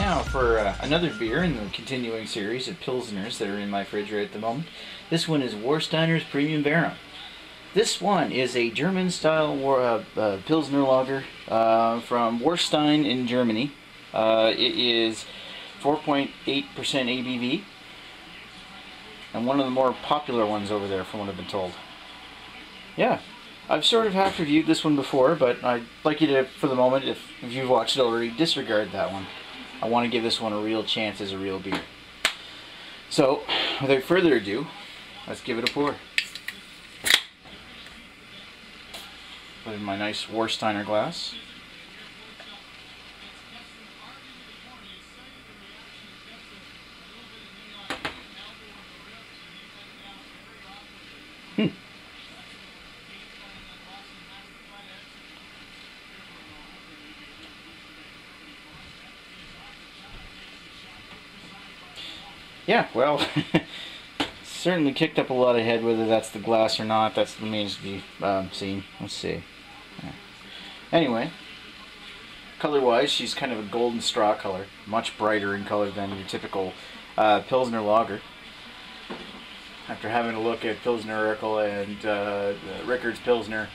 now for another beer in the continuing series of Pilsners that are in my fridge right at the moment. This one is Warsteiner's Premium Verum. This one is a German-style Pilsner lager from Warstein in Germany. It is 4.8% ABV, and one of the more popular ones over there from what I've been told. Yeah, I've sort of half reviewed this one before, but I'd like you to, for the moment, if you've watched it already, disregard that one. I want to give this one a real chance as a real beer. So, without further ado, let's give it a pour. Put in my nice Warsteiner glass. Yeah, well, certainly kicked up a lot of head, whether that's the glass or not. That's the remains to be seen. Let's see. Yeah. Anyway, color-wise, she's kind of a golden straw color, much brighter in color than your typical Pilsner lager. After having a look at Pilsner Urquell and Rickard's Pilsner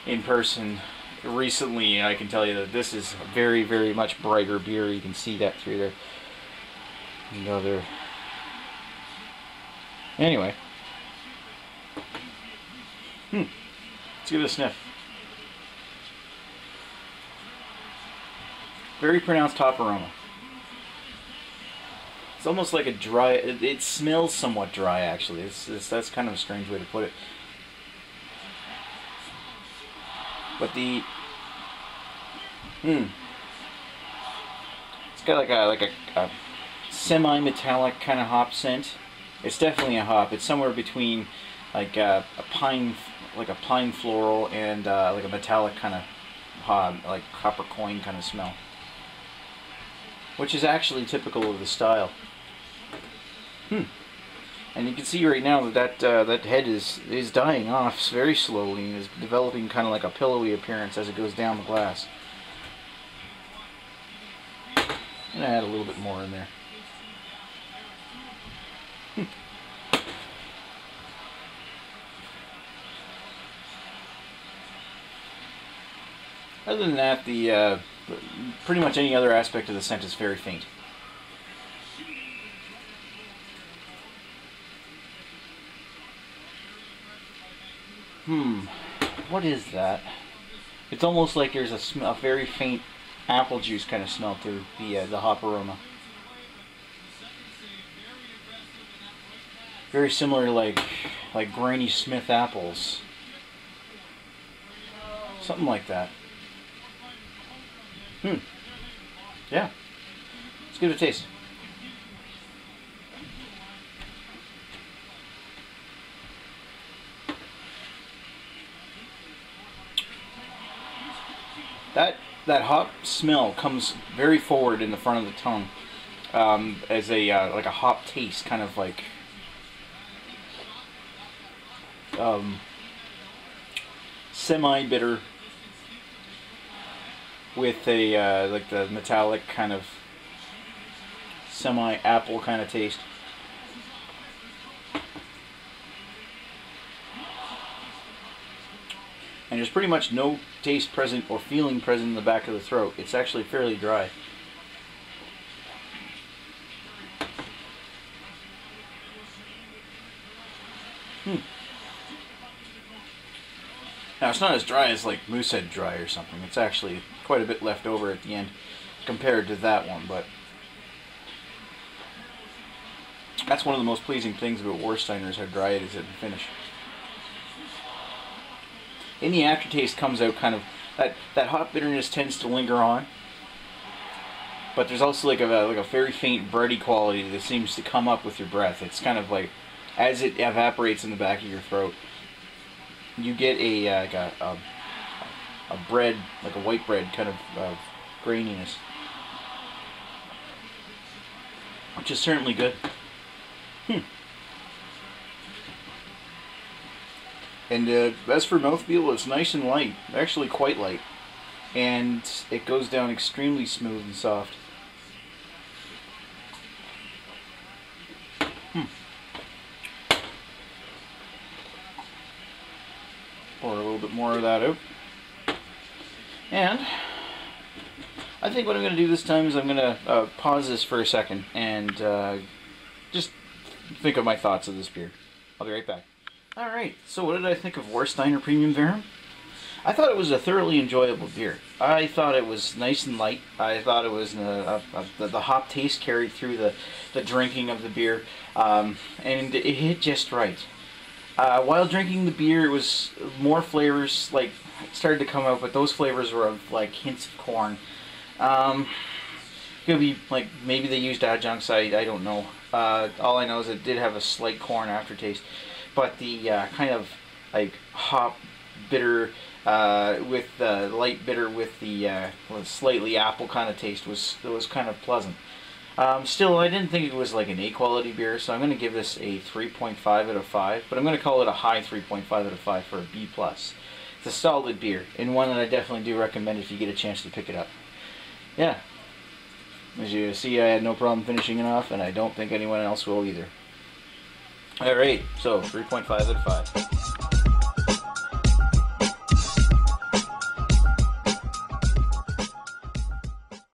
in person recently, I can tell you that this is a very, very much brighter beer. You can see that through there. You know, they're... Anyway, let's give it a sniff. Very pronounced hop aroma. It's almost like a dry. It smells somewhat dry, actually. That's kind of a strange way to put it. But the it's got like a semi-metallic kind of hop scent. It's definitely a hop. It's somewhere between like a pine floral and like a metallic kind of hop, like copper coin kind of smell, which is actually typical of the style. And you can see right now that that head is dying off very slowly and is developing kind of like a pillowy appearance as it goes down the glass. And I add a little bit more in there. Other than that, the pretty much any other aspect of the scent is very faint. What is that? It's almost like there's a very faint apple juice kind of smell to the hop aroma. Very similar, like Granny Smith apples, something like that. Yeah. Let's give it a taste. That hop smell comes very forward in the front of the tongue, as a like a hop taste, kind of like semi-bitter, with a like the metallic kind of semi-apple kind of taste. And there's pretty much no taste present or feeling present in the back of the throat. It's actually fairly dry. Now, it's not as dry as like Moosehead Dry or something. It's actually quite a bit left over at the end compared to that one, but that's one of the most pleasing things about Warsteiner is how dry it is at the finish. In the aftertaste comes out kind of, that hop bitterness tends to linger on, but there's also like a very faint bready quality that seems to come up with your breath. It's kind of like, as it evaporates in the back of your throat, you get a bread, like a white bread kind of graininess, which is certainly good. And as for mouthfeel, it's nice and light, actually quite light, and it goes down extremely smooth and soft. Pour a little bit more of that out. And I think what I'm going to do this time is I'm going to pause this for a second and just think of my thoughts of this beer. I'll be right back. Alright, so what did I think of Warsteiner Premium Verum? I thought it was a thoroughly enjoyable beer. I thought it was nice and light. I thought it was the hop taste carried through the drinking of the beer, and it hit just right. While drinking the beer, it was more flavors like started to come out, but those flavors were of like hints of corn. Could be like maybe they used adjuncts. I don't know. All I know is it did have a slight corn aftertaste, but the kind of like hop bitter with the light bitter with the slightly apple kind of taste was kind of pleasant. Still, I didn't think it was like an A quality beer, so I'm going to give this a 3.5 out of 5, but I'm going to call it a high 3.5 out of 5 for a B+. It's a solid beer, and one that I definitely do recommend if you get a chance to pick it up. Yeah. As you see, I had no problem finishing it off, and I don't think anyone else will either. Alright, so 3.5 out of 5.